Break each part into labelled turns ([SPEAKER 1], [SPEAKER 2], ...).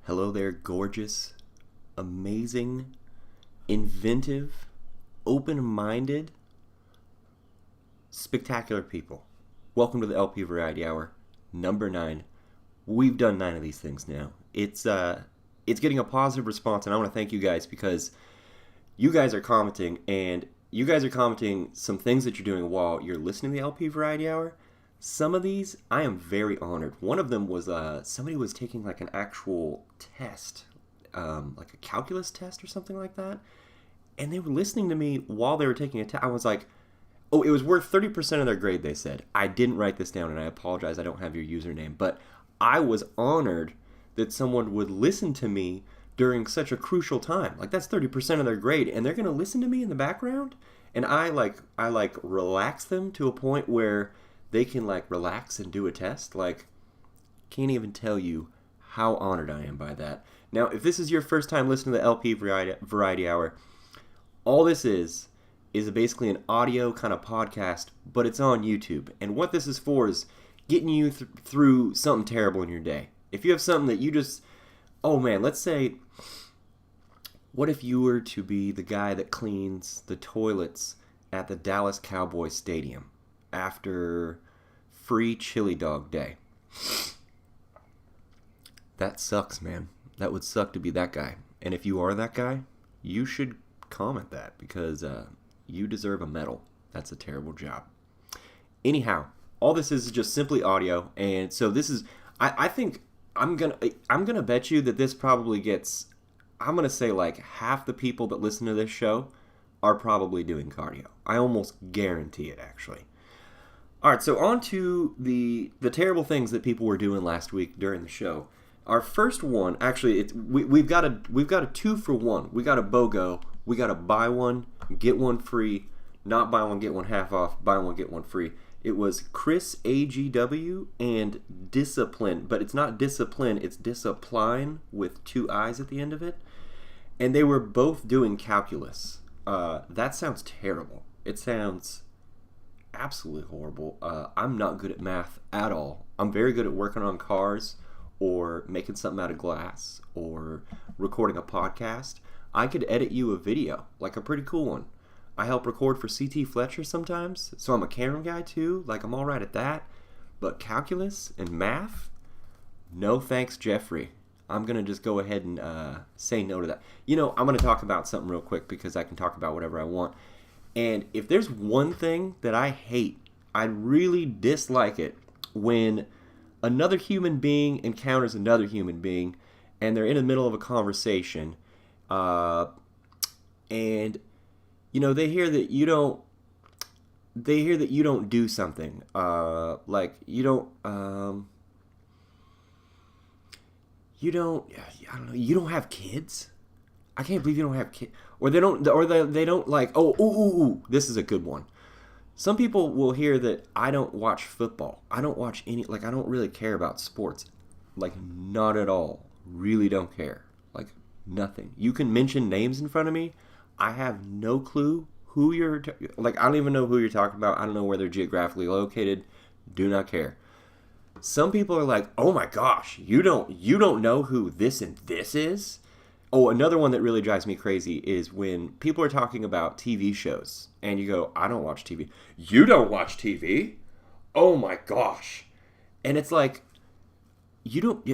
[SPEAKER 1] Hello there, gorgeous, amazing, inventive, open-minded, spectacular people. Welcome to the LP Variety Hour, number 9. We've done 9 of these things now. It's getting a positive response, and I want to thank you guys because you guys are commenting, and you guys are commenting some things that you're doing while you're listening to the LP Variety Hour. Some of these, I am very honored. One of them was somebody was taking like an actual test, like a calculus test or something like that, and they were listening to me while they were taking a test. I was like, oh, it was worth 30% of their grade, they said. I didn't write this down, and I apologize, I don't have your username, but I was honored that someone would listen to me during such a crucial time. Like, that's 30% of their grade, and they're going to listen to me in the background, and I relax them to a point where they can like relax and do a test. Like, can't even tell you how honored I am by that. Now, if this is your first time listening to the LP Variety Hour, all this is basically an audio kind of podcast, but it's on YouTube. And what this is for is getting you through something terrible in your day. If you have something that you just, oh man, let's say, what if you were to be the guy that cleans the toilets at the Dallas Cowboys Stadium after Free Chili Dog Day? That sucks, man. That would suck to be that guy. And if you are that guy, you should comment that because you deserve a medal. That's a terrible job. Anyhow, all this is just simply audio, and so this is. I think I'm gonna bet you that this probably gets. I'm gonna say like half the people that listen to this show are probably doing cardio. I almost guarantee it, actually. All right, so on to the terrible things that people were doing last week during the show. Our first one, actually, we've got a 2-for-1. We got a BOGO. We got a buy one get one free, not buy one get one half off, buy one get one free. It was Chris AGW and Discipline, but it's not Discipline, it's Discipline with 2 I's at the end of it. And they were both doing calculus. That sounds terrible. It sounds absolutely horrible. I'm not good at math at all. I'm very good at working on cars or making something out of glass or recording a podcast. I could edit you a video, like a pretty cool one. I help record for CT Fletcher sometimes, so I'm a camera guy too. Like, I'm all right at that. But calculus and math? No thanks, Jeffrey. I'm going to just go ahead and say no to that. You know, I'm going to talk about something real quick because I can talk about whatever I want. And if there's one thing that I hate, I really dislike it when another human being encounters another human being and they're in the middle of a conversation and you know they hear that you don't do something like you don't I don't know, you don't have kids. I can't believe you don't have kids. Or they don't like, oh, ooh, this is a good one. Some people will hear that I don't watch football. I don't watch any, like, I don't really care about sports. Like, not at all. Really don't care. Like, nothing. You can mention names in front of me. I have no clue who like, I don't even know who you're talking about. I don't know where they're geographically located. Do not care. Some people are like, oh my gosh, you don't know who this and this is? Oh, another one that really drives me crazy is when people are talking about TV shows and you go, I don't watch TV. You don't watch TV? Oh my gosh. And it's like, you don't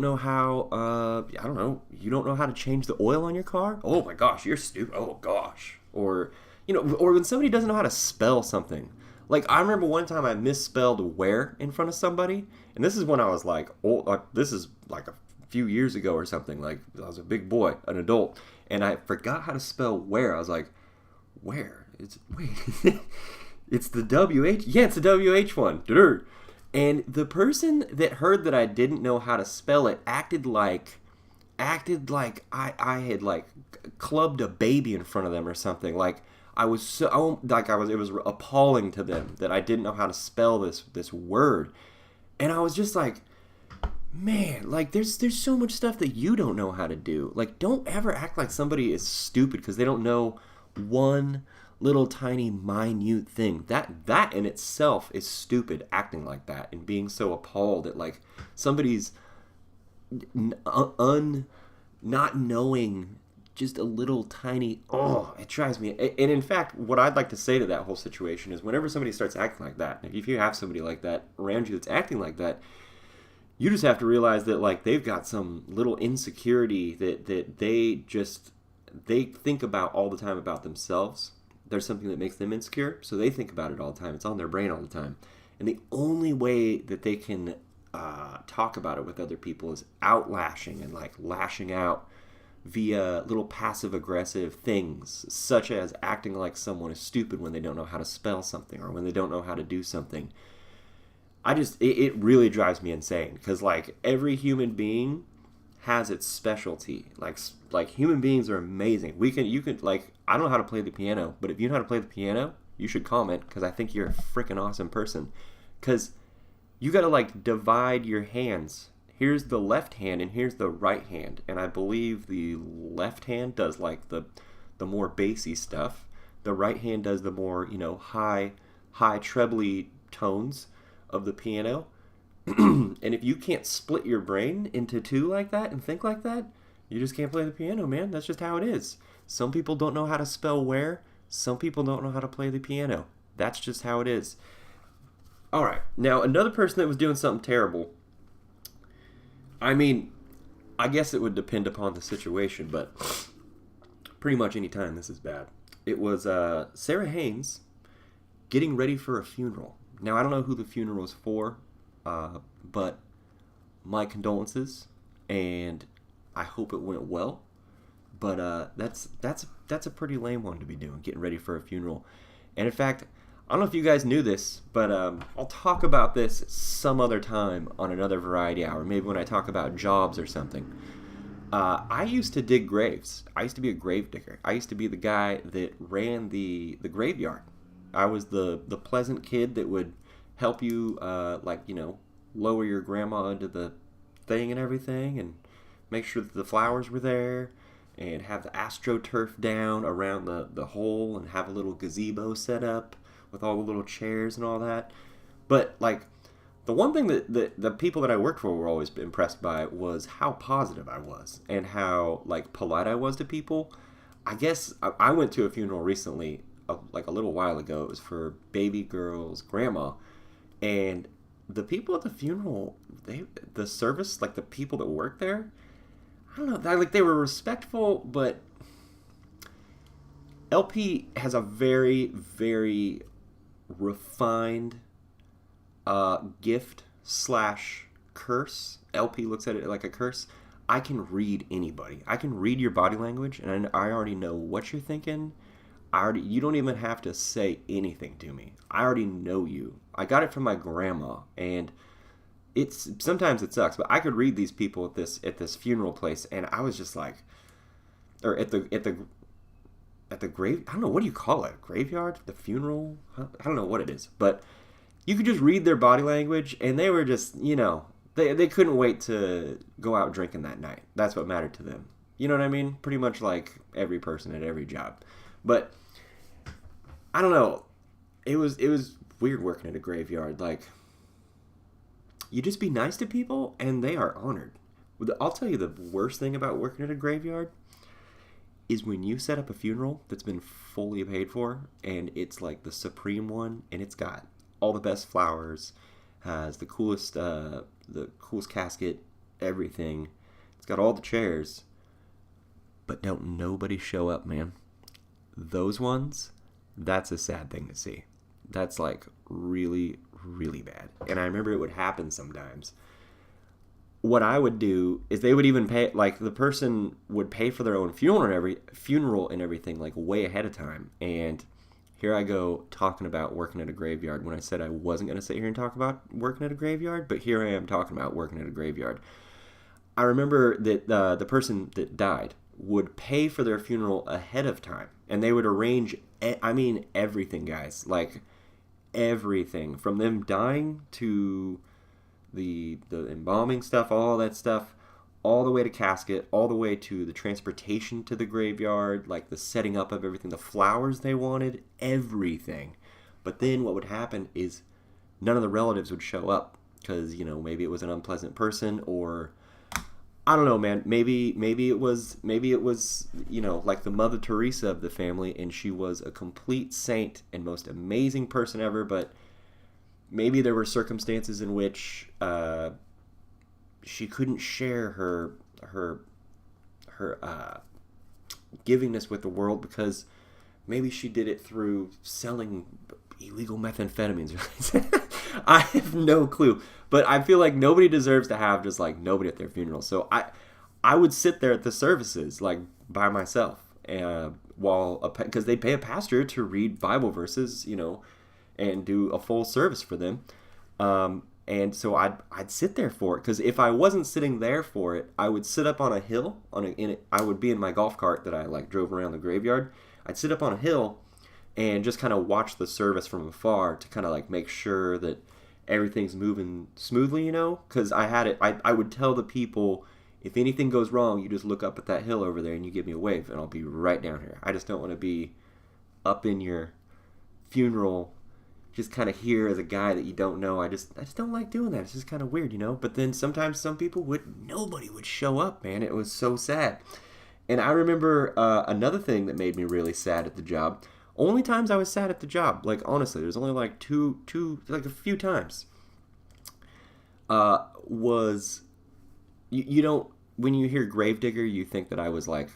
[SPEAKER 1] know how, I don't know, you don't know how to change the oil on your car? Oh my gosh, you're stupid. Oh gosh. Or, you know, or when somebody doesn't know how to spell something. Like, I remember one time I misspelled where in front of somebody, and this is when I was like, oh, this is like a few years ago or something. Like, I was a big boy, an adult, and I forgot how to spell where. I was like, where? It's the WH. Yeah, it's the WH one. And the person that heard that I didn't know how to spell it acted like I had like clubbed a baby in front of them or something. Like, I was so like it was appalling to them that I didn't know how to spell this word. And I was just like, man, like there's so much stuff that you don't know how to do. Like, don't ever act like somebody is stupid because they don't know one little tiny minute thing. That in itself is stupid, acting like that and being so appalled at like somebody's not knowing just a little tiny, oh, it drives me. And in fact, what I'd like to say to that whole situation is whenever somebody starts acting like that, if you have somebody like that around you that's acting like that, you just have to realize that like they've got some little insecurity that they think about all the time about themselves. There's something that makes them insecure, so they think about it all the time. It's on their brain all the time. And the only way that they can talk about it with other people is outlashing and like lashing out via little passive aggressive things, such as acting like someone is stupid when they don't know how to spell something or when they don't know how to do something. It really drives me insane because like every human being has its specialty. Like human beings are amazing. You can like I don't know how to play the piano, but if you know how to play the piano, you should comment because I think you're a freaking awesome person. Because you got to like divide your hands. Here's the left hand and here's the right hand, and I believe the left hand does like the more bassy stuff. The right hand does the more high trebly tones of the piano. And if you can't split your brain into two like that and think like that, you just can't play the piano, man. That's just how it is. Some people don't know how to spell where. Some people don't know how to play the piano. That's just how it is. All right. Now, another person that was doing something terrible. I mean, I guess it would depend upon the situation, but pretty much any time this is bad. It was Sarah Haynes getting ready for a funeral. Now, I don't know who the funeral is for, but my condolences, and I hope it went well. But that's a pretty lame one to be doing, getting ready for a funeral. And in fact, I don't know if you guys knew this, but I'll talk about this some other time on another variety hour, maybe when I talk about jobs or something. I used to dig graves. I used to be a grave digger. I used to be the guy that ran the graveyard. I was the pleasant kid that would help you, lower your grandma into the thing and everything, and make sure that the flowers were there, and have the astroturf down around the hole, and have a little gazebo set up with all the little chairs and all that. But like the one thing that the people that I worked for were always impressed by was how positive I was and how like polite I was to people. I guess I went to a funeral recently, like a little while ago. It was for baby girl's grandma, and the people at the funeral, the service, like the people that worked there, I don't know, like they were respectful, but LP has a very, very refined gift / curse. LP looks at it like a curse. I can read anybody. I can read your body language, and I already know what you're thinking. You don't even have to say anything to me. I already know you. I got it from my grandma, and sometimes it sucks, but I could read these people at this funeral place, and I was just like, or at the grave. I don't know, what do you call it? Graveyard? The funeral? I don't know what it is, but you could just read their body language, and they were just, they couldn't wait to go out drinking that night. That's what mattered to them. You know what I mean? Pretty much like every person at every job. But I don't know. It was weird working at a graveyard. Like, you just be nice to people, and they are honored. I'll tell you the worst thing about working at a graveyard is when you set up a funeral that's been fully paid for, and it's like the supreme one, and it's got all the best flowers, has the coolest casket, everything. It's got all the chairs, but don't nobody show up, man. Those ones, that's a sad thing to see. That's like really, really bad. And I remember it would happen sometimes. What I would do is they would even pay, like the person would pay for their own funeral and everything like way ahead of time. And here I go talking about working at a graveyard when I said I wasn't going to sit here and talk about working at a graveyard, but here I am talking about working at a graveyard. I remember that the person that died would pay for their funeral ahead of time, and they would arrange, everything, guys, like everything from them dying to the embalming stuff, all that stuff, all the way to casket, all the way to the transportation to the graveyard, like the setting up of everything, the flowers they wanted, everything. But then what would happen is none of the relatives would show up because, maybe it was an unpleasant person, or I don't know, man. Maybe it was like the Mother Teresa of the family, and she was a complete saint and most amazing person ever. But maybe there were circumstances in which she couldn't share her givingness with the world because maybe she did it through selling illegal methamphetamines. I have no clue, but I feel like nobody deserves to have just like nobody at their funeral. So I would sit there at the services like by myself, while because they pay a pastor to read Bible verses, and do a full service for them. And so I'd sit there for it because if I wasn't sitting there for it, I would sit up on a hill I would be in my golf cart that I like drove around the graveyard. I'd sit up on a hill and just kind of watch the service from afar to kind of like make sure that everything's moving smoothly, because I would tell the people, if anything goes wrong, you just look up at that hill over there and you give me a wave and I'll be right down here. I just don't want to be up in your funeral just kind of here as a guy that you don't know. I just don't like doing that. It's just kind of weird, But then sometimes nobody would show up, man. It was so sad. And I remember another thing that made me really sad at the job. Only times I was sad at the job, like honestly, there's only like like a few times. Was you don't when you hear gravedigger, you think that I was like,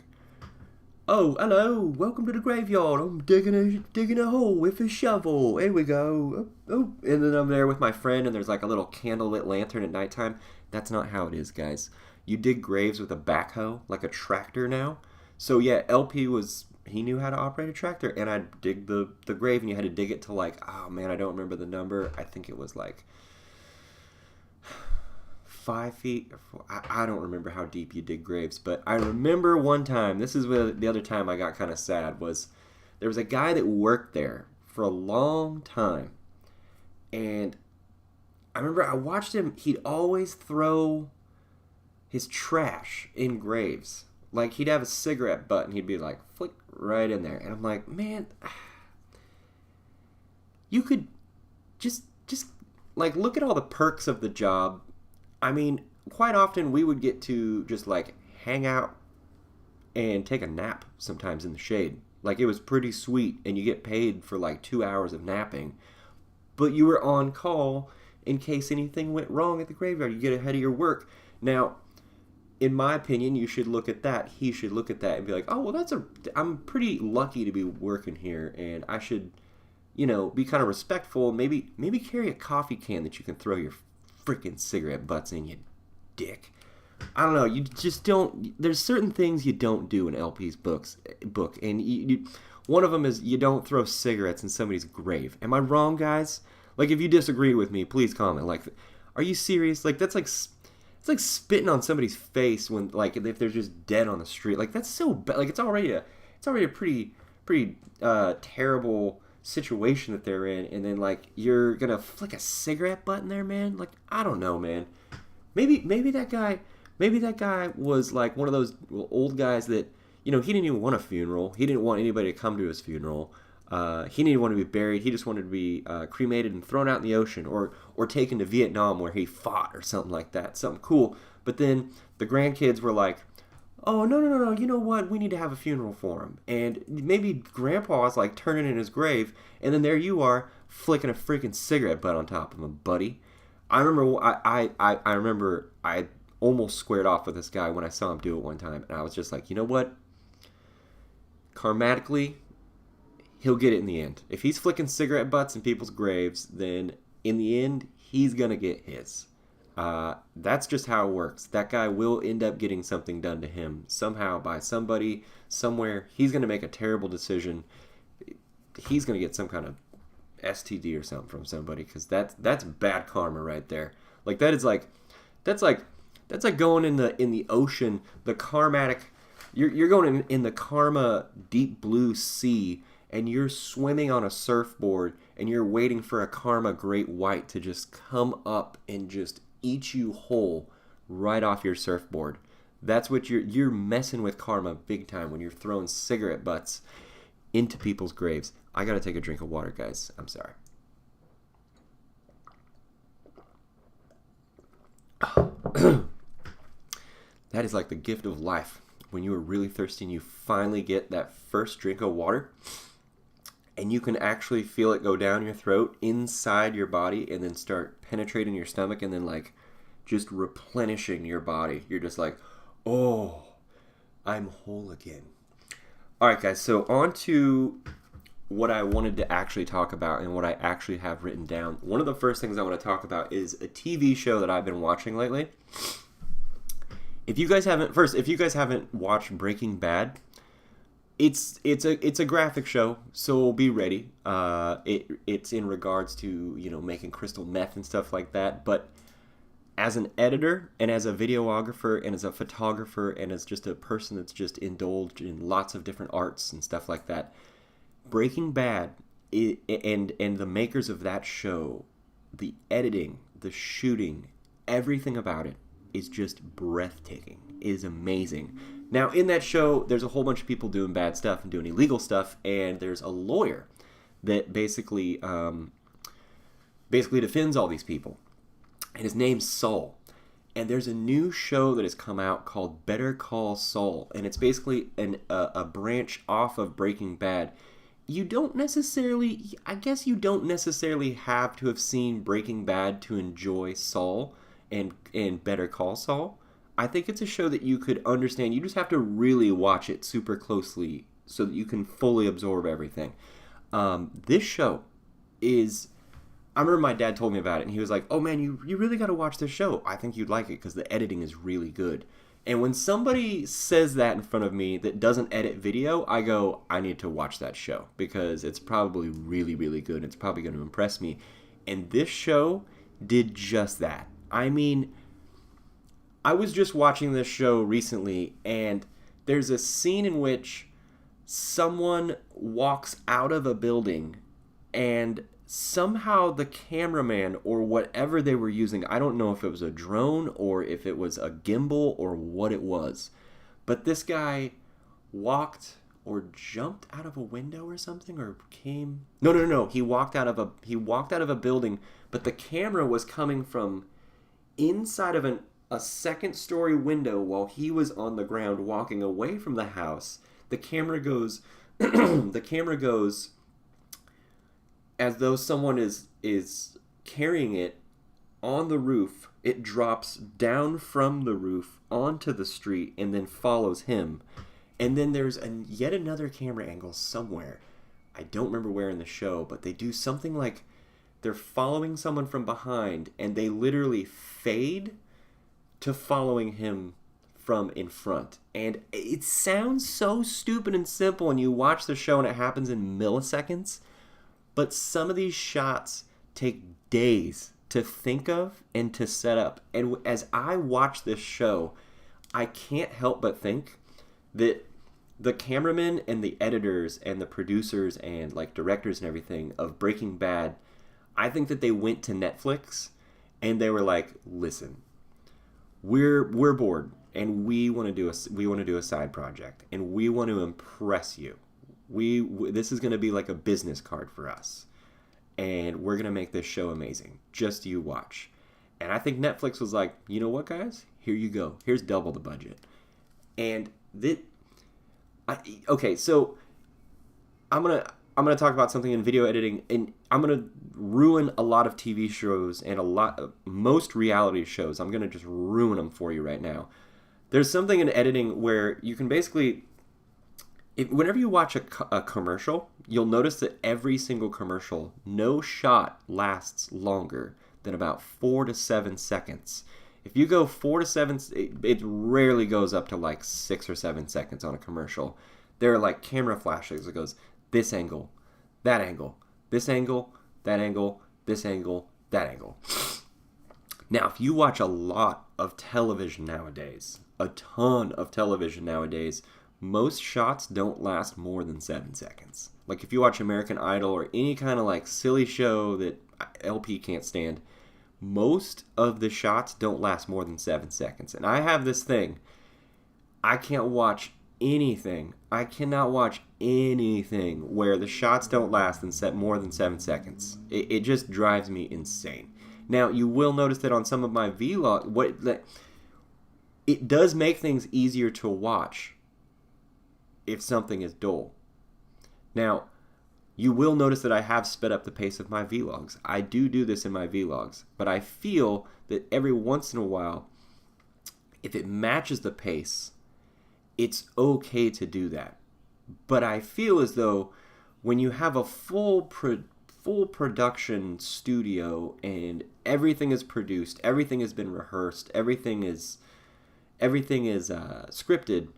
[SPEAKER 1] oh, hello, welcome to the graveyard. I'm digging a hole with a shovel. Here we go. Oh, and then I'm there with my friend, and there's like a little candlelit lantern at nighttime. That's not how it is, guys. You dig graves with a backhoe, like a tractor now. So yeah, he knew how to operate a tractor, and I'd dig the grave, and you had to dig it to like, oh man, I don't remember the number. I think it was like 5 feet. I don't remember how deep you dig graves, but I remember one time, this is the other time I got kind of sad, was there was a guy that worked there for a long time, and I remember I watched him, he'd always throw his trash in graves. Like, he'd have a cigarette butt, and he'd be like, flick right in there. And I'm like, man, you could just like, look at all the perks of the job. I mean, quite often we would get to just, like, hang out and take a nap sometimes in the shade. Like, it was pretty sweet, and you get paid for, like, 2 hours of napping. But you were on call in case anything went wrong at the graveyard. You get ahead of your work. Now, in my opinion, you should look at that. He should look at that and be like, oh, well, I'm pretty lucky to be working here, and I should, be kind of respectful. Maybe carry a coffee can that you can throw your freaking cigarette butts in, you dick. I don't know. You just don't. There's certain things you don't do in LP's book, and one of them is you don't throw cigarettes in somebody's grave. Am I wrong, guys? Like, if you disagree with me, please comment. Like, are you serious? Like, that's like. It's like spitting on somebody's face when, like, if they're just dead on the street. Like, that's so bad. Like, it's already a pretty terrible situation that they're in, and then, like, you're gonna flick a cigarette butt in there, man. Like, I don't know, man. Maybe that guy was like one of those old guys that, he didn't even want a funeral. He didn't want anybody to come to his funeral. He didn't want to be buried. He just wanted to be cremated and thrown out in the ocean, or taken to Vietnam where he fought, or something like that, something cool. But then the grandkids were like, oh, no, you know what? We need to have a funeral for him. And maybe Grandpa's like turning in his grave, and then there you are flicking a freaking cigarette butt on top of him, buddy. I remember I remember I almost squared off with this guy when I saw him do it one time, and I was just like, you know what? Karmatically, he'll get it in the end. If he's flicking cigarette butts in people's graves, then in the end, he's going to get his. That's just how it works. That guy will end up getting something done to him somehow by somebody, somewhere. He's going to make a terrible decision. He's going to get some kind of STD or something from somebody, because that's bad karma right there. Like, that's like going in the ocean, the karmatic. You're going in the karma deep blue sea, and you're swimming on a surfboard, and you're waiting for a karma great white to just come up and just eat you whole right off your surfboard. That's what you're messing with karma big time when you're throwing cigarette butts into people's graves. I gotta take a drink of water, guys. I'm sorry. That is like the gift of life. When you are really thirsty and you finally get that first drink of water, and you can actually feel it go down your throat, inside your body, and then start penetrating your stomach, and then like just replenishing your body. You're just like, oh, I'm whole again. All right, guys, so on to what I wanted to actually talk about and what I actually have written down. One of the first things I want to talk about is a TV show that I've been watching lately. If you guys haven't watched Breaking Bad, it's a graphic show, so be ready. It's in regards to, you know, making crystal meth and stuff like that. But as an editor and as a videographer and as a photographer and as just a person that's just indulged in lots of different arts and stuff like that, Breaking Bad and the makers of that show, the editing, the shooting, everything about it is just breathtaking. It is amazing. Now, in that show, there's a whole bunch of people doing bad stuff and doing illegal stuff, and there's a lawyer that basically defends all these people. And his name's Saul. And there's a new show that has come out called Better Call Saul, and it's basically a branch off of Breaking Bad. You don't necessarily have to have seen Breaking Bad to enjoy Saul and Better Call Saul. I think it's a show that you could understand. You just have to really watch it super closely so that you can fully absorb everything. This show is... I remember my dad told me about it, and he was like, oh man, you really got to watch this show. I think you'd like it because the editing is really good. And when somebody says that in front of me that doesn't edit video, I go, I need to watch that show because it's probably really, really good. And it's probably going to impress me. And this show did just that. I mean, I was just watching this show recently, and there's a scene in which someone walks out of a building, and somehow the cameraman or whatever they were using, I don't know if it was a drone or if it was a gimbal or what it was, but this guy walked or jumped out of a window or something, or came... No. He walked out of a building, but the camera was coming from inside of a second-story window while he was on the ground walking away from the house. The camera goes... the camera goes as though someone is carrying it on the roof. It drops down from the roof onto the street and then follows him. And then there's yet another camera angle somewhere. I don't remember where in the show, but they do something like they're following someone from behind, and they literally fade to following him from in front. And it sounds so stupid and simple when you watch the show and it happens in milliseconds. But some of these shots take days to think of and to set up. And as I watch this show, I can't help but think that the cameramen and the editors and the producers and like directors and everything of Breaking Bad, I think that they went to Netflix and they were like, listen, we're bored and we want to do a side project and we want to impress you. This is going to be like a business card for us, and we're going to make this show amazing. Just you watch. And I think Netflix was like, you know what, guys? Here you go. Here's double the budget. And okay, so I'm gonna talk about something in video editing, and I'm gonna ruin a lot of TV shows and most reality shows. I'm gonna just ruin them for you right now. There's something in editing where you can basically... whenever you watch a commercial, you'll notice that every single commercial, no shot lasts longer than about 4 to 7 seconds. If you go 4 to 7, it rarely goes up to like 6 or 7 seconds on a commercial. There are like camera flashes that goes this angle, that angle, this angle, that angle, this angle, that angle. Now, if you watch a lot of television nowadays, a ton of television nowadays, most shots don't last more than 7 seconds. Like if you watch American Idol or any kind of like silly show that LP can't stand, most of the shots don't last more than 7 seconds. And I have this thing. I can't watch anything. I cannot watch anything where the shots don't last more than 7 seconds. It just drives me insane. Now, you will notice that on some of my vlog, it does make things easier to watch if something is dull. Now, you will notice that I have sped up the pace of my vlogs. I do this in my vlogs, but I feel that every once in a while, if it matches the pace, it's okay to do that. But I feel as though when you have a full production studio and everything is produced, everything has been rehearsed, everything is scripted,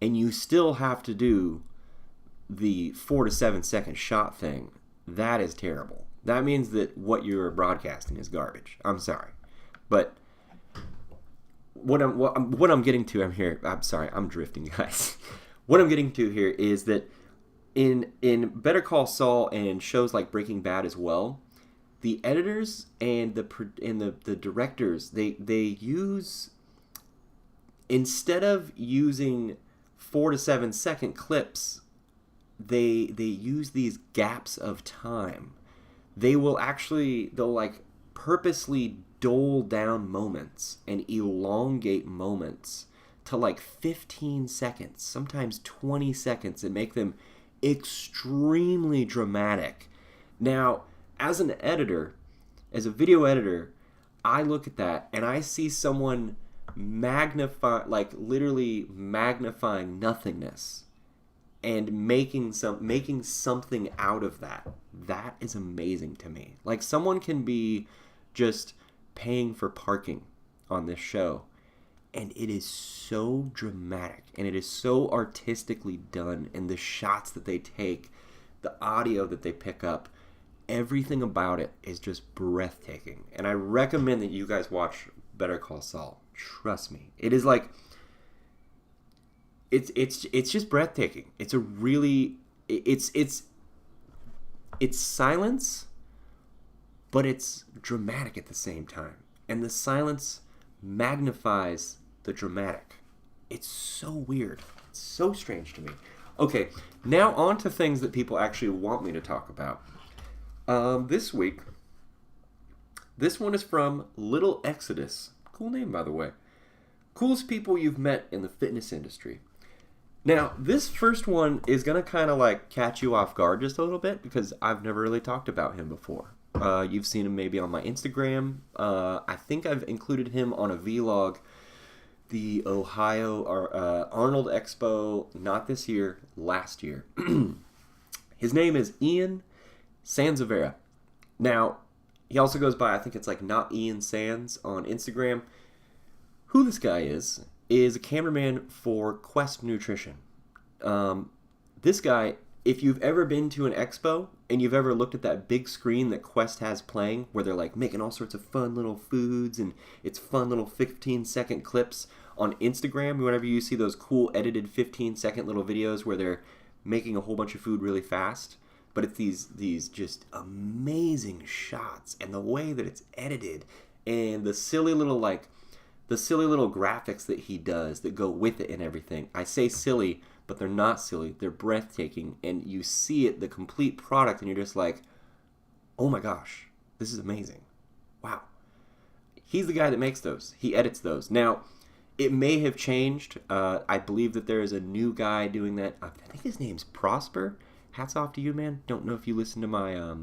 [SPEAKER 1] and you still have to do the 4 to 7 second shot thing, that is terrible. That means that what you're broadcasting is garbage. I'm sorry, but what I'm getting to, I'm sorry, I'm drifting, guys. What I'm getting to here is that in Better Call Saul and shows like Breaking Bad as well, the editors and the directors, they use, instead of using 4 to 7 second clips, they use these gaps of time. They'll like purposely dole down moments and elongate moments to like 15 seconds, sometimes 20 seconds, and make them extremely dramatic. Now, as an editor, as a video editor, I look at that and I see someone literally magnifying nothingness and making something out of that. That is amazing to me. Like, someone can be just paying for parking on this show, and it is so dramatic and it is so artistically done, and the shots that they take, the audio that they pick up, everything about it is just breathtaking. And I recommend that you guys watch Better Call Saul. Trust me, it is like, it's just breathtaking. It's a really, it's silence, but it's dramatic at the same time, and the silence magnifies the dramatic. It's so weird. It's so strange to me. Okay, now on to things that people actually want me to talk about. This week, this one is from Little Exodus. Cool name, by the way. Coolest people you've met in the fitness industry. Now, this first one is going to kind of like catch you off guard just a little bit, because I've never really talked about him before. You've seen him maybe on my Instagram. I think I've included him on a vlog, the Ohio Arnold Expo, not this year, last year. His name is Ian Sanzavera. Now, he also goes by, I think it's like Not Ian Sands on Instagram. Who this guy is a cameraman for Quest Nutrition. This guy, if you've ever been to an expo and you've ever looked at that big screen that Quest has playing, where they're like making all sorts of fun little foods and it's fun little 15-second clips on Instagram, whenever you see those cool edited 15-second little videos where they're making a whole bunch of food really fast, but it's these just amazing shots, and the way that it's edited, and the silly little graphics that he does that go with it and everything. I say silly, but they're not silly. They're breathtaking, and you see it, the complete product, and you're just like, oh my gosh, this is amazing. Wow. He's the guy that makes those. He edits those. Now, it may have changed. I believe that there is a new guy doing that. I think his name's Prosper. Hats off to you, man. Don't know if you listened to my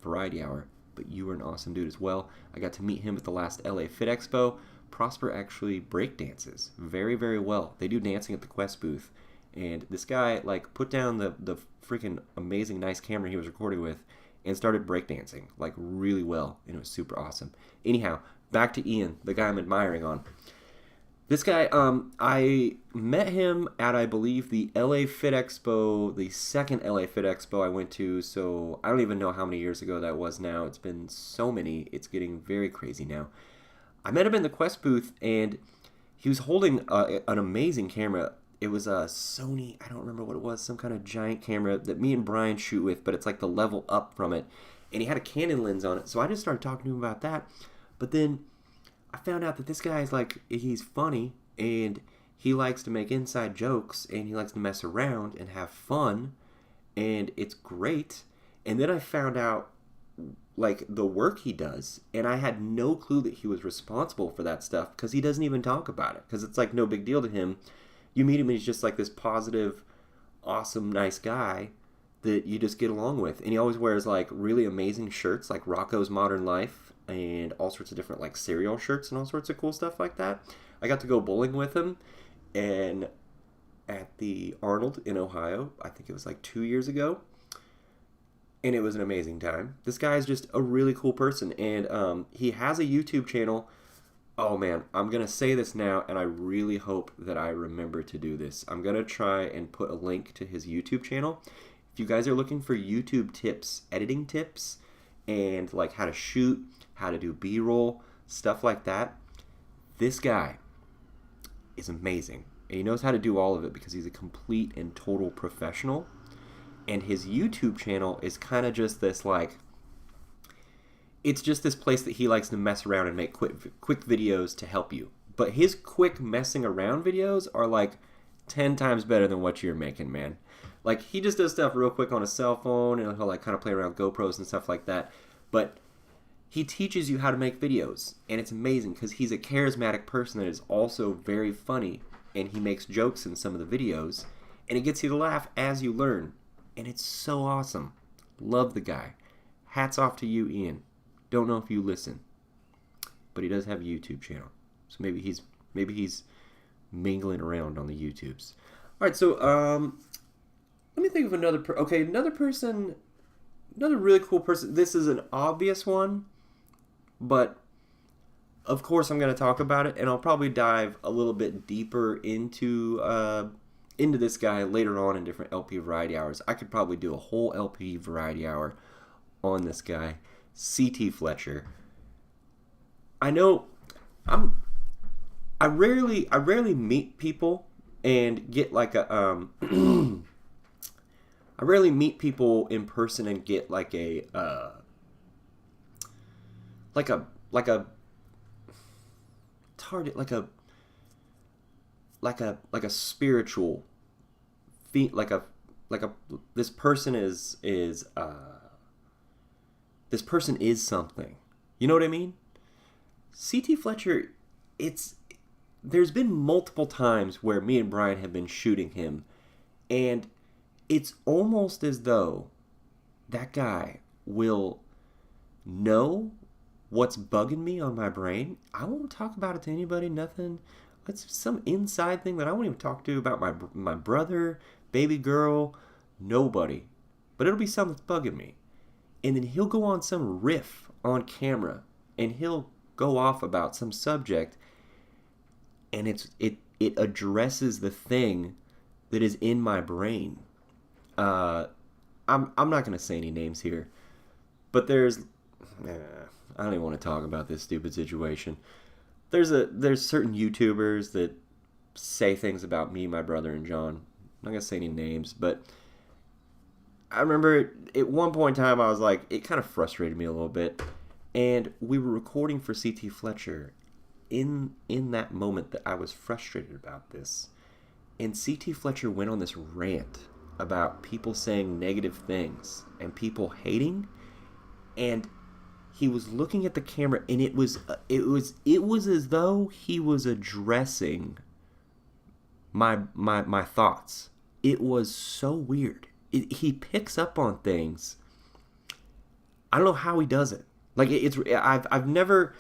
[SPEAKER 1] Variety Hour, but you were an awesome dude as well. I got to meet him at the last LA Fit Expo. Prosper actually break dances very, very well. They do dancing at the Quest booth. And this guy, like, put down the freaking amazing nice camera he was recording with and started breakdancing, like, really well. And it was super awesome. Anyhow, back to Ian, the guy I'm admiring on. This guy, I met him at, I believe, the LA Fit Expo, the second LA Fit Expo I went to, so I don't even know how many years ago that was now. It's been so many, it's getting very crazy now. I met him in the Quest booth, and he was holding an amazing camera. It was a Sony, I don't remember what it was, some kind of giant camera that me and Brian shoot with, but it's like the level up from it. And he had a Canon lens on it, so I just started talking to him about that. But then I found out that this guy is like, he's funny, and he likes to make inside jokes, and he likes to mess around and have fun, and it's great. And then I found out like the work he does, and I had no clue that he was responsible for that stuff because he doesn't even talk about it because it's like no big deal to him. You meet him and he's just like this positive, awesome, nice guy that you just get along with, and he always wears like really amazing shirts like Rocco's Modern Life and all sorts of different like cereal shirts and all sorts of cool stuff like that. I got to go bowling with him and at the Arnold in Ohio. I think it was like 2 years ago, and it was an amazing time. This guy is just a really cool person, and he has a YouTube channel. Oh man, I'm gonna say this now, and I really hope that I remember to do this. I'm gonna try and put a link to his YouTube channel. If you guys are looking for YouTube tips, editing tips, and like how to shoot, how to do B-roll, stuff like that, this guy is amazing. And he knows how to do all of it because he's a complete and total professional. And his YouTube channel is kind of just this like, it's just this place that he likes to mess around and make quick videos to help you. But his quick messing around videos are like 10 times better than what you're making, man. Like, he just does stuff real quick on his cell phone, and he'll like kind of play around with GoPros and stuff like that. But he teaches you how to make videos, and it's amazing because he's a charismatic person that is also very funny, and he makes jokes in some of the videos, and it gets you to laugh as you learn, and it's so awesome. Love the guy. Hats off to you, Ian. Don't know if you listen, but he does have a YouTube channel, so maybe he's mingling around on the YouTubes. All right, so let me think of another. Another person, another really cool person. This is an obvious one, but of course I'm going to talk about it, and I'll probably dive a little bit deeper into this guy later on in different LP variety hours. I could probably do a whole LP variety hour on this guy, CT Fletcher. I know I rarely meet people and get like a I rarely meet people in person and get like a target, like a spiritual feat, like a this person is this person is something. You know what I mean? CT Fletcher, there's been multiple times where me and Brian have been shooting him, and it's almost as though that guy will know what's bugging me on my brain. I won't talk about it to anybody, nothing. It's some inside thing that I won't even talk to about my brother, baby girl, nobody. But it'll be something that's bugging me. And then he'll go on some riff on camera, and he'll go off about some subject, and it addresses the thing that is in my brain. I'm not gonna say any names here, but I don't even want to talk about this stupid situation. There's certain YouTubers that say things about me, my brother, and John. I'm not gonna say any names, but I remember at one point in time I was like, it kind of frustrated me a little bit, and we were recording for CT Fletcher. In that moment that I was frustrated about this, and CT Fletcher went on this rant about people saying negative things and people hating, and he was looking at the camera, and it was as though he was addressing my thoughts. It was so weird. He picks up on things. I don't know how he does it. Like I've never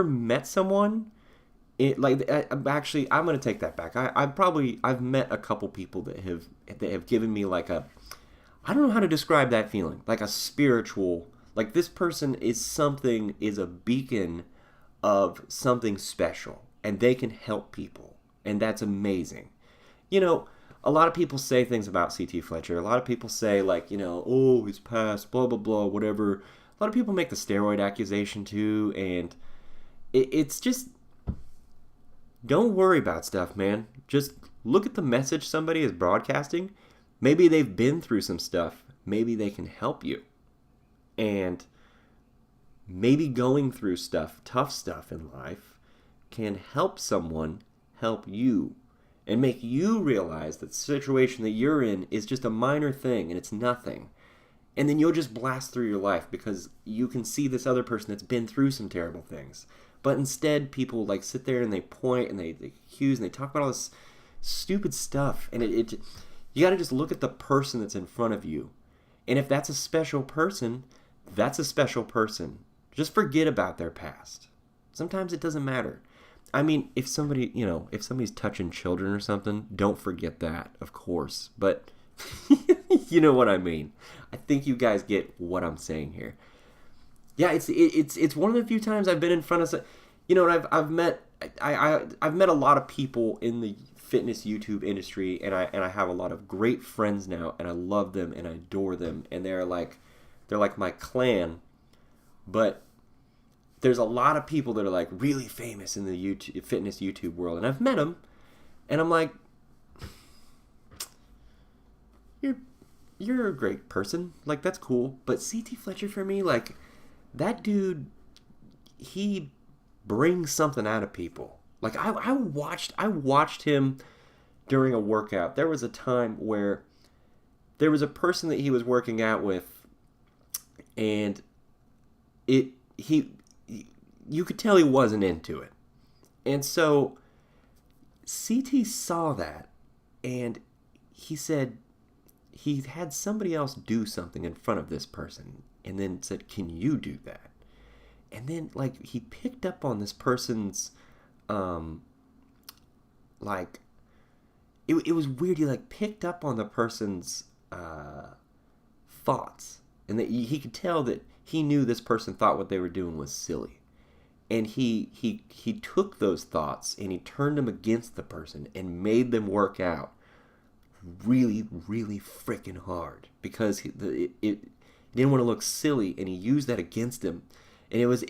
[SPEAKER 1] met someone. I'm gonna take that back. I've met a couple people that have given me like I don't know how to describe that feeling, like a spiritual, like this person is a beacon of something special, and they can help people, and that's amazing. You know, a lot of people say things about CT Fletcher. A lot of people say like, oh, he's passed, blah blah blah, whatever. A lot of people make the steroid accusation too, and it's just, don't worry about stuff, man. Just look at the message somebody is broadcasting. Maybe they've been through some stuff. Maybe they can help you. And maybe going through stuff, tough stuff in life, can help someone help you and make you realize that the situation that you're in is just a minor thing and it's nothing. And then you'll just blast through your life because you can see this other person that's been through some terrible things. But instead, people like sit there and they point and they accuse and they talk about all this stupid stuff. And you got to just look at the person that's in front of you. And if that's a special person, that's a special person. Just forget about their past. Sometimes it doesn't matter. I mean, if somebody's touching children or something, don't forget that, of course. But you know what I mean. I think you guys get what I'm saying here. Yeah, it's one of the few times I've been in front of, and I've met a lot of people in the fitness YouTube industry, and I have a lot of great friends now, and I love them and I adore them, and they're like my clan. But there's a lot of people that are like really famous in the fitness YouTube world, and I've met them, and I'm like, you're a great person, like that's cool, but CT Fletcher for me, like that dude, he brings something out of people. Like I watched him during a workout. There was a time where there was a person that he was working out with, and you could tell he wasn't into it. And so CT saw that, and he said he had somebody else do something in front of this person, and then said, "Can you do that?" And then like he picked up on this person's like it was weird. He like picked up on the person's thoughts, and that he could tell that he knew this person thought what they were doing was silly. And he took those thoughts and he turned them against the person and made them work out really, really freaking hard because he didn't want to look silly, and he used that against him. And it was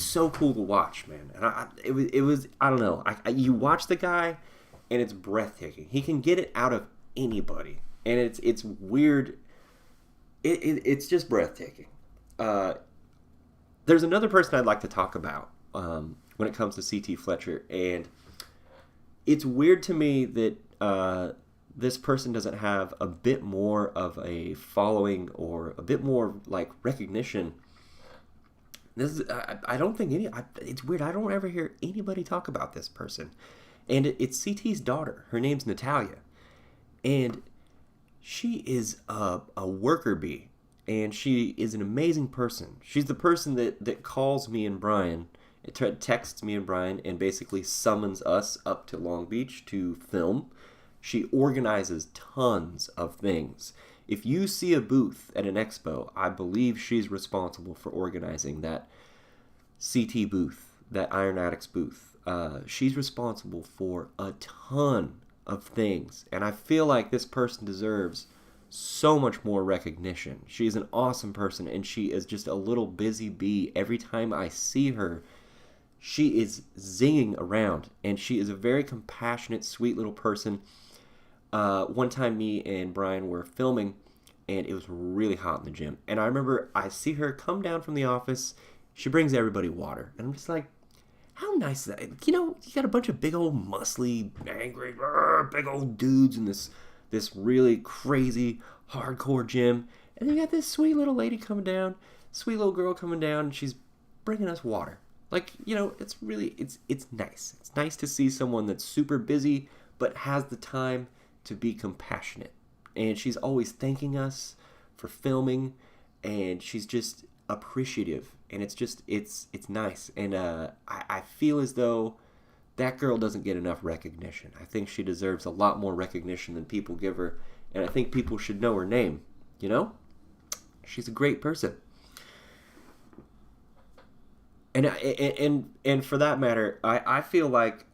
[SPEAKER 1] so cool to watch, man. And it was I don't know. You watch the guy, and it's breathtaking. He can get it out of anybody, and it's weird. It's just breathtaking. There's another person I'd like to talk about when it comes to CT Fletcher, and it's weird to me that this person doesn't have a bit more of a following or a bit more like recognition. I don't think it's weird. I don't ever hear anybody talk about this person, and it's CT's daughter. Her name's Natalia, and she is a worker bee. And she is an amazing person. She's the person that calls me and Brian, texts me and Brian, and basically summons us up to Long Beach to film. She organizes tons of things. If you see a booth at an expo, I believe she's responsible for organizing that CT booth, that Iron Addicts booth. She's responsible for a ton of things. And I feel like this person deserves so much more recognition. She is an awesome person, and she is just a little busy bee. Every time I see her, she is zinging around, and she is a very compassionate, sweet little person. One time me and Brian were filming, and it was really hot in the gym, and I remember I see her come down from the office. She brings everybody water, and I'm just like, how nice is that? You got a bunch of big old muscly, angry, big old dudes in this really crazy, hardcore gym. And then you got this sweet little lady coming down, sweet little girl coming down, and she's bringing us water. Like, it's really, it's nice. It's nice to see someone that's super busy, but has the time to be compassionate. And she's always thanking us for filming, and she's just appreciative. And it's nice. And I feel as though that girl doesn't get enough recognition. I think she deserves a lot more recognition than people give her, and I think people should know her name. She's a great person. And for that matter, I feel like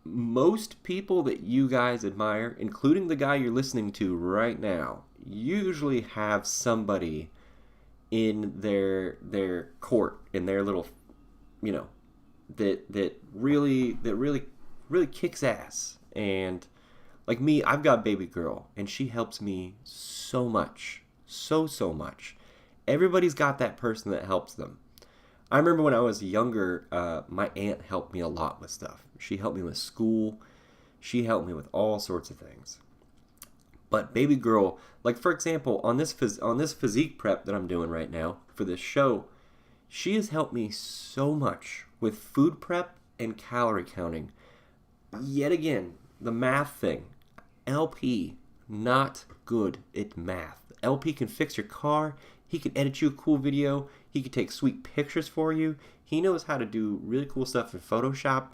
[SPEAKER 1] most people that you guys admire, including the guy you're listening to right now, usually have somebody in their court, in their little, that really kicks ass. And like me, I've got baby girl, and she helps me so much, so much. Everybody's got that person that helps them. I remember when I was younger, my aunt helped me a lot with stuff. She helped me with school. She helped me with all sorts of things. But baby girl, like for example, on this physique prep that I'm doing right now for this show, she has helped me so much with food prep and calorie counting. Yet again, the math thing. LP, not good at math. LP can fix your car. He can edit you a cool video. He can take sweet pictures for you. He knows how to do really cool stuff in Photoshop.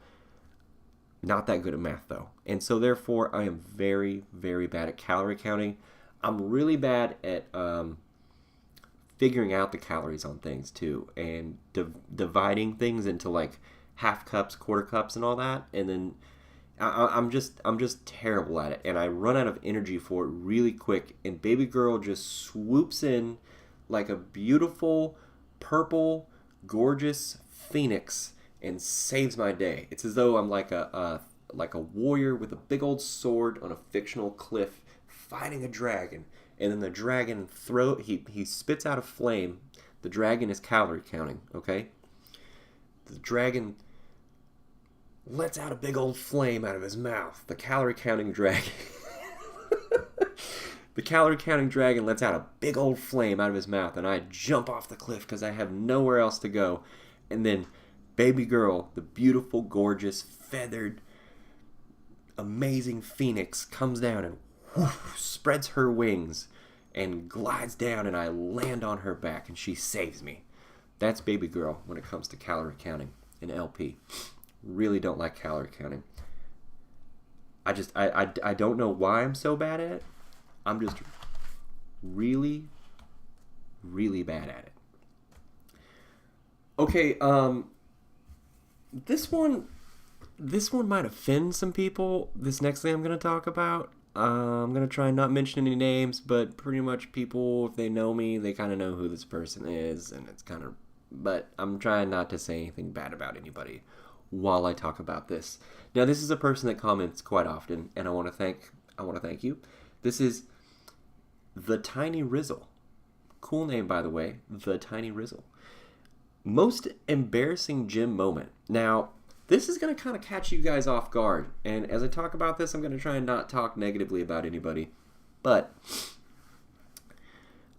[SPEAKER 1] Not that good at math though. And so therefore I am very, very bad at calorie counting. I'm really bad at figuring out the calories on things too, and dividing things into like half cups, quarter cups, and all that. And then I'm just terrible at it, and I run out of energy for it really quick. And baby girl just swoops in like a beautiful purple, gorgeous phoenix and saves my day. It's as though I'm like a warrior with a big old sword on a fictional cliff fighting a dragon, and then the dragon he spits out a flame. The dragon is calorie counting, okay? The dragon lets out a big old flame out of his mouth. The calorie counting dragon. The calorie counting dragon lets out a big old flame out of his mouth, and I jump off the cliff because I have nowhere else to go. And then baby girl, the beautiful, gorgeous, feathered, amazing phoenix, comes down and whoosh, spreads her wings and glides down, and I land on her back, and she saves me. That's baby girl when it comes to calorie counting in LP. Really don't like calorie counting. I don't know why I'm so bad at it. I'm just really, really bad at it. Okay, this one might offend some people. This next thing I'm going to talk about, I'm going to try and not mention any names, but pretty much people, if they know me, they kind of know who this person is, and it's kind of, but I'm trying not to say anything bad about anybody while I talk about this. Now, this is a person that comments quite often, and I want to thank you. This is The Tiny Rizzle. Cool name, by the way, The Tiny Rizzle. Most embarrassing gym moment. Now, this is going to kind of catch you guys off guard, and as I talk about this, I'm going to try and not talk negatively about anybody, but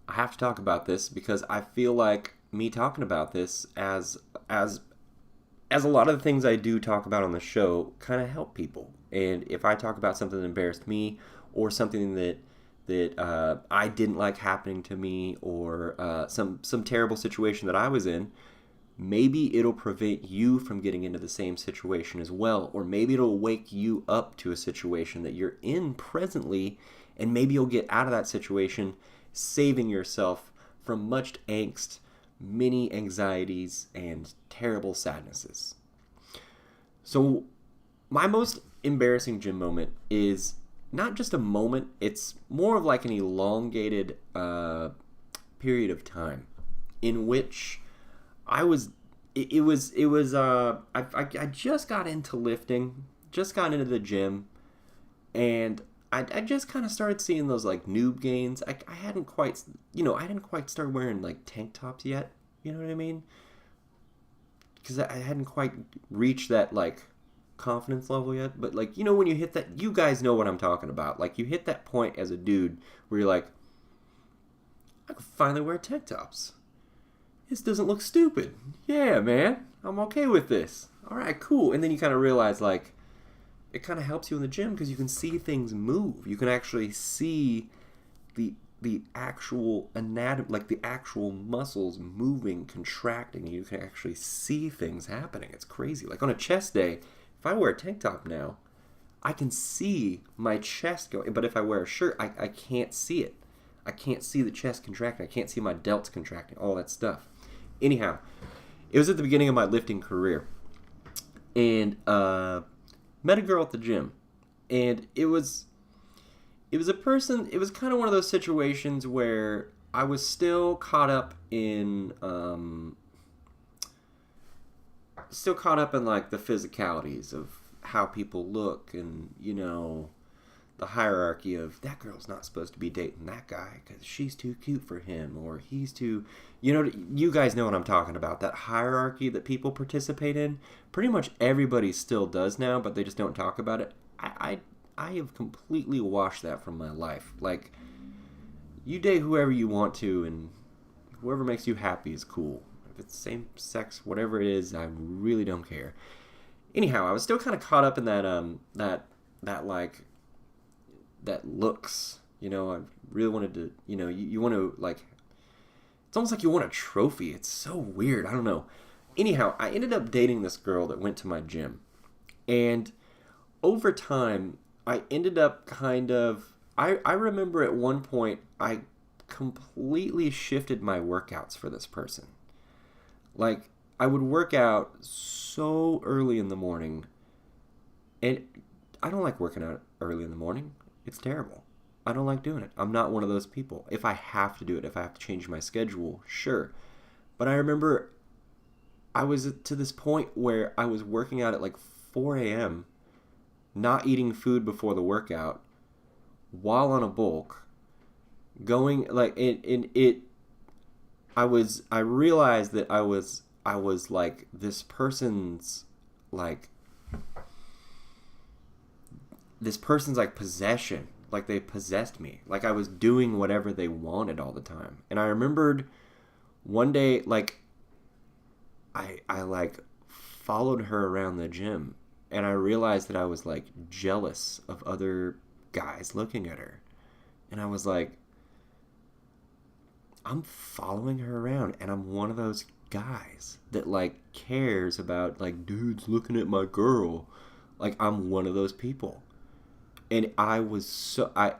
[SPEAKER 1] I have to talk about this because I feel like me talking about this as a lot of the things I do talk about on the show kind of help people. And if I talk about something that embarrassed me, or something that I didn't like happening to me, or some terrible situation that I was in, maybe it'll prevent you from getting into the same situation as well. Or maybe it'll wake you up to a situation that you're in presently, and maybe you'll get out of that situation, saving yourself from much angst, many anxieties, and terrible sadnesses. So my most embarrassing gym moment is not just a moment, it's more of like an elongated period of time in which I just got into lifting, just got into the gym, and I just kind of started seeing those like noob gains. I didn't quite start wearing like tank tops yet, you know what I mean? Because I hadn't quite reached that like confidence level yet. But like, when you hit that, you guys know what I'm talking about. Like, you hit that point as a dude where you're like, I can finally wear tank tops. This doesn't look stupid. Yeah, man, I'm okay with this. All right, cool. And then you kind of realize like, it kind of helps you in the gym because you can see things move. You can actually see the actual anatomy, like the actual muscles moving, contracting. You can actually see things happening. It's crazy. Like on a chest day, if I wear a tank top now, I can see my chest going. But if I wear a shirt, I can't see it. I can't see the chest contracting. I can't see my delts contracting, all that stuff. Anyhow, it was at the beginning of my lifting career. And met a girl at the gym. And it was a person, it was kind of one of those situations where I was still caught up in like the physicalities of how people look, and the hierarchy of that girl's not supposed to be dating that guy because she's too cute for him, or he's too, you guys know what I'm talking about, that hierarchy that people participate in. Pretty much everybody still does now, but they just don't talk about it. I have completely washed that from my life. Like, you date whoever you want to, and whoever makes you happy is cool. If it's same sex, whatever it is, I really don't care. Anyhow, I was still kind of caught up in that like that looks. I really wanted to. You want to like. It's almost like you want a trophy. It's so weird. I don't know. Anyhow, I ended up dating this girl that went to my gym, and over time, I ended up kind of. I remember at one point I completely shifted my workouts for this person. Like, I would work out so early in the morning, and I don't like working out early in the morning. It's terrible. I don't like doing it. I'm not one of those people. If I have to do it, if I have to change my schedule, sure. But I remember I was to this point where I was working out at like 4 a.m., not eating food before the workout, while on a bulk, going like it I realized that I was like this person's like like possession. Like, they possessed me. Like, I was doing whatever they wanted all the time. And I remembered one day, like, I like followed her around the gym, and I realized that I was like jealous of other guys looking at her. And I was like, I'm following her around, and I'm one of those guys that like cares about like dudes looking at my girl. Like, I'm one of those people. And I was so I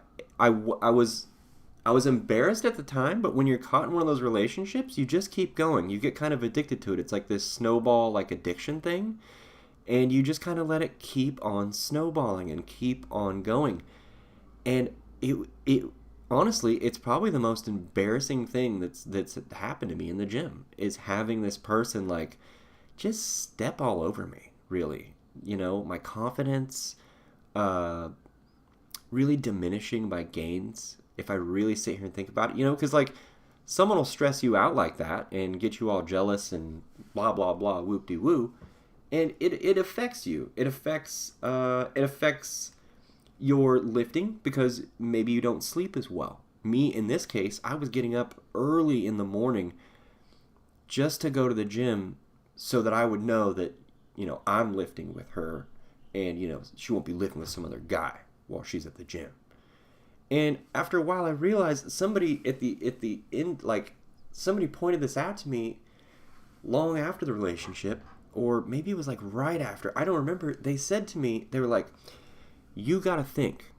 [SPEAKER 1] was embarrassed at the time, but when you're caught in one of those relationships, you just keep going. You get kind of addicted to it. It's like this snowball like addiction thing, and you just kind of let it keep on snowballing and keep on going. And it honestly, it's probably the most embarrassing thing that's happened to me in the gym, is having this person like just step all over me, really. My confidence, really diminishing my gains if I really sit here and think about it. Because like someone will stress you out like that and get you all jealous and blah blah blah whoop de woo, and it affects you. It affects your lifting because maybe you don't sleep as well. Me, in this case, I was getting up early in the morning just to go to the gym so that I would know that I'm lifting with her, and she won't be lifting with some other guy while she's at the gym. And after a while, I realized somebody at the end, like, somebody pointed this out to me long after the relationship, or maybe it was like right after. I don't remember. They said to me, they were like, you got to think,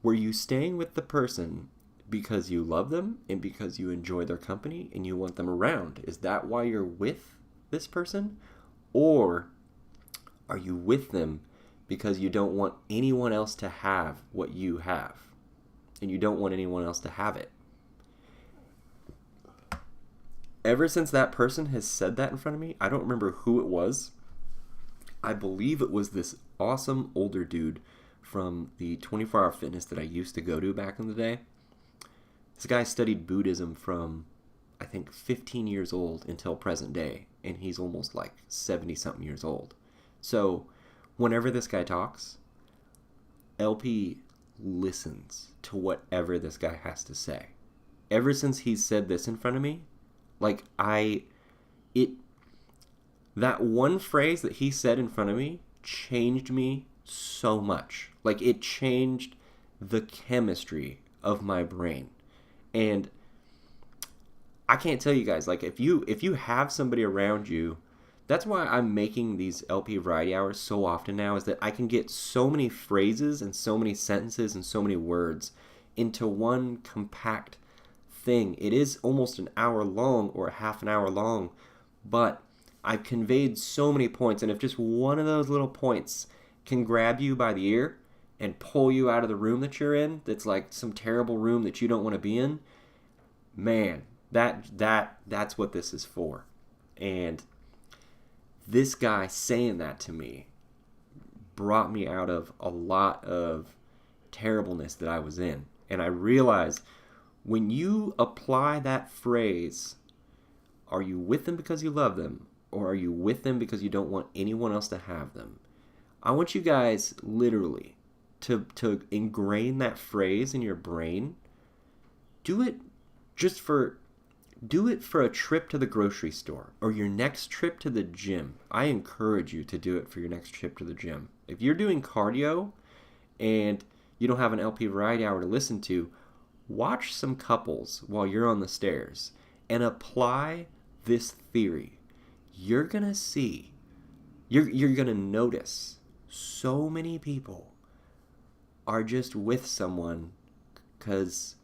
[SPEAKER 1] were you staying with the person because you love them and because you enjoy their company and you want them around? Is that why you're with this person? Or are you with them because you don't want anyone else to have what you have, and you don't want anyone else to have it? Ever since that person has said that in front of me, I don't remember who it was. I believe it was this awesome older dude from the 24-hour fitness that I used to go to back in the day. This guy studied Buddhism from, I think, 15 years old until present day, and he's almost like 70-something years old. So whenever this guy talks, LP listens to whatever this guy has to say. Ever since he's said this in front of me, like, that one phrase that he said in front of me changed me so much. Like, it changed the chemistry of my brain. And I can't tell you guys, like, if you have somebody around you, that's why I'm making these LP variety hours so often now, is that I can get so many phrases and so many sentences and so many words into one compact thing. It is almost an hour long or a half an hour long, but I've conveyed so many points, and if just one of those little points can grab you by the ear and pull you out of the room that you're in, that's like some terrible room that you don't want to be in, man, that's what this is for. And this guy saying that to me brought me out of a lot of terribleness that I was in. And I realized when you apply that phrase, are you with them because you love them, or are you with them because you don't want anyone else to have them? I want you guys literally to ingrain that phrase in your brain, do it just for do it for a trip to the grocery store or your next trip to the gym. I encourage you to do it for your next trip to the gym. If you're doing cardio and you don't have an LP Variety Hour to listen to, watch some couples while you're on the stairs and apply this theory. You're going to see, you're going to notice so many people are just with someone because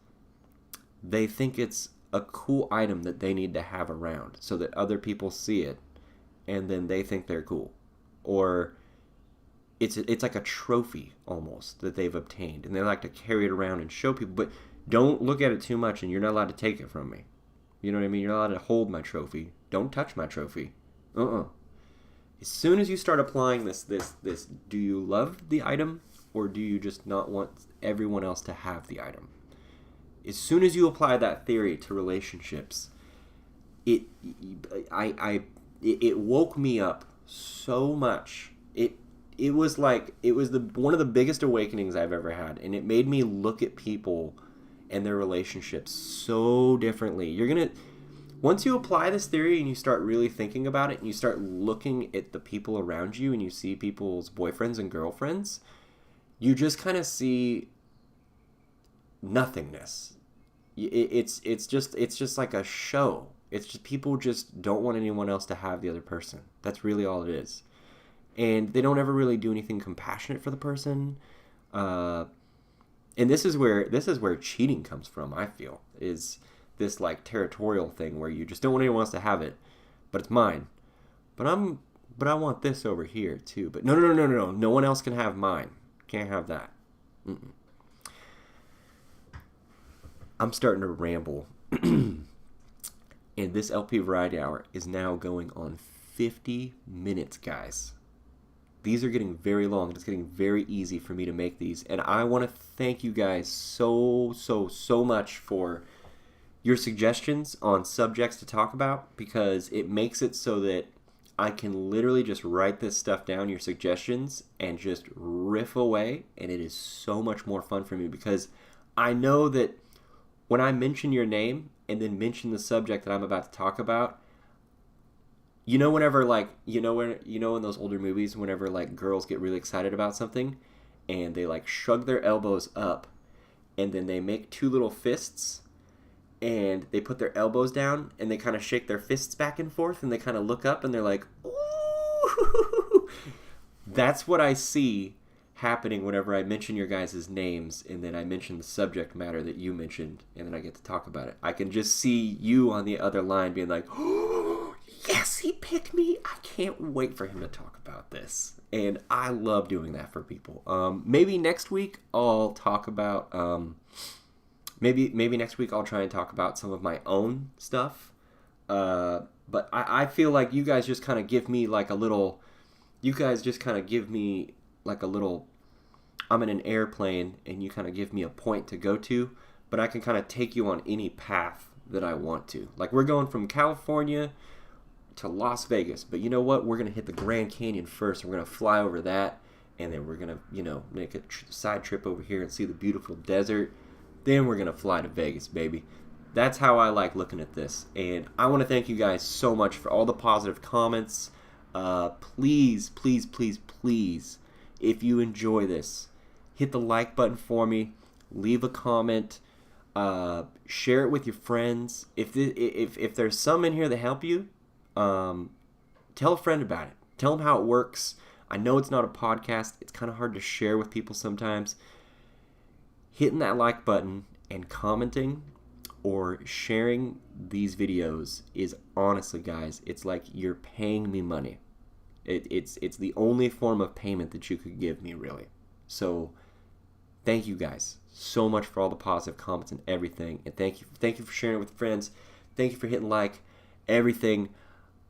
[SPEAKER 1] they think it's a cool item that they need to have around so that other people see it and then they think they're cool. Or it's like a trophy almost that they've obtained and they like to carry it around and show people. But don't look at it too much and you're not allowed to take it from me. You know what I mean? You're not allowed to hold my trophy. Don't touch my trophy. As soon as you start applying this, do you love the item or do you just not want everyone else to have the item? As soon as you apply that theory to relationships, it woke me up so much. It was one of the biggest awakenings I've ever had, and it made me look at people and their relationships so differently. Once you apply this theory and you start really thinking about it and you start looking at the people around you and you see people's boyfriends and girlfriends, you just kind of see nothingness. It's just like a show. It's just people just don't want anyone else to have the other person. That's really all it is. And they don't ever really do anything compassionate for the person. And this is where cheating comes from, I feel, is this like territorial thing where you just don't want anyone else to have it, but it's mine. But I want this over here too. But no. No one else can have mine. Can't have that. I'm starting to ramble. And this LP Variety Hour is now going on 50 minutes, guys. These are getting very long. It's getting very easy for me to make these. And I want to thank you guys so much for your suggestions on subjects to talk about, because it makes it so that I can literally just write this stuff down, your suggestions, and just riff away. And it is so much more fun for me because I know that when I mention your name and then mention the subject that I'm about to talk about, whenever in those older movies, whenever like girls get really excited about something and they like shrug their elbows up and then they make two little fists and they put their elbows down and they kind of shake their fists back and forth and they kind of look up and they're like, ooh. That's what I see happening whenever I mention your guys' names and then I mention the subject matter that you mentioned and then I get to talk about it. I can just see you on the other line being like, oh, yes, he picked me. I can't wait for him to talk about this. And I love doing that for people. Maybe next week I'll talk about, maybe next week I'll try and talk about some of my own stuff. But I feel like you guys just kind of give me like a little, I'm in an airplane and you kind of give me a point to go to, but I can kind of take you on any path that I want to. Like we're going from California to Las Vegas, but you know what? We're going to hit the Grand Canyon first. We're going to fly over that, and then we're going to, make a side trip over here and see the beautiful desert. Then we're going to fly to Vegas, baby. That's how I like looking at this. And I want to thank you guys so much for all the positive comments. Please, if you enjoy this, hit the like button for me. Leave a comment. Share it with your friends. If there's some in here that help you, tell a friend about it. Tell them how it works. I know it's not a podcast. It's kind of hard to share with people sometimes. Hitting that like button and commenting or sharing these videos is honestly, guys, it's like you're paying me money. It's the only form of payment that you could give me, really. So thank you guys so much for all the positive comments and everything. And thank you for sharing it with friends. Thank you for hitting like, everything.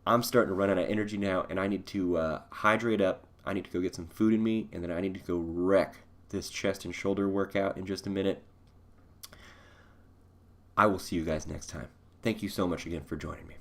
[SPEAKER 1] I'm starting to run out of energy now, and I need to hydrate up. I need to go get some food in me, and then I need to go wreck this chest and shoulder workout in just a minute. I will see you guys next time. Thank you so much again for joining me.